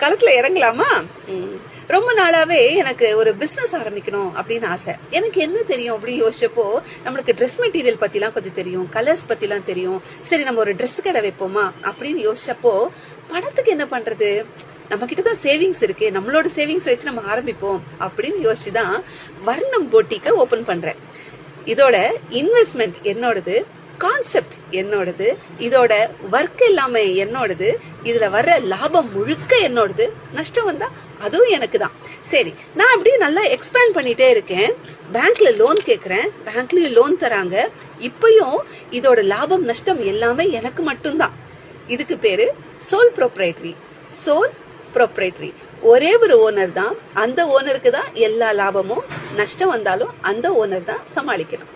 களத்துல இறங்கலாமா? ரொம்ப நாளாவே எனக்கு ஒரு பிசினஸ் ஆரம்பிக்கணும் அப்படின்னு ஆசை. எனக்கு என்ன தெரியும் அப்படின்னு யோசிச்சப்போ, நம்மளுக்கு ட்ரெஸ் மெட்டீரியல் பத்திலாம் கொஞ்சம் தெரியும், கலர்ஸ் பத்திலாம் தெரியும். சரி நம்ம ஒரு ட்ரெஸ் கடை வைப்போமா அப்படின்னு யோசிச்சப்போ, பணத்துக்கு என்ன பண்றது, நம்ம கிட்டதான் சேவிங்ஸ் இருக்கு, நம்மளோட சேவிங்ஸ் வச்சு நம்ம ஆரம்பிப்போம் அப்படின்னு யோசிச்சுதான் வர்ணம் போட்டிக்க ஓபன் பண்றேன். இதோட இன்வெஸ்ட்மெண்ட் என்னோடது, கான்செப்ட் என்னோடது, இதோட ஒர்க் எல்லாமே என்னோடது, இதுல வர்ற லாபம் முழுக்க என்னோடது, நஷ்டம் வந்தா அதுவும் எனக்கு தான். சரி, நான் அப்படியே நல்லா எக்ஸ்பேண்ட் பண்ணிட்டே இருக்கேன். பேங்க்ல லோன் கேக்குறேன், பேங்க்லயும் லோன் தராங்க. இப்பயும் இதோட லாபம் நஷ்டம் எல்லாமே எனக்கு மட்டும்தான். இதுக்கு பேரு சோல் ப்ரொப்ரைட்டரி. Soul proprietary. ஒரே ஒரு ஓனர் தான், அந்த ஓனருக்கு தான் எல்லா லாபமும். நஷ்டம் வந்தாலும் அந்த ஓனர் தான் சமாளிக்கணும்.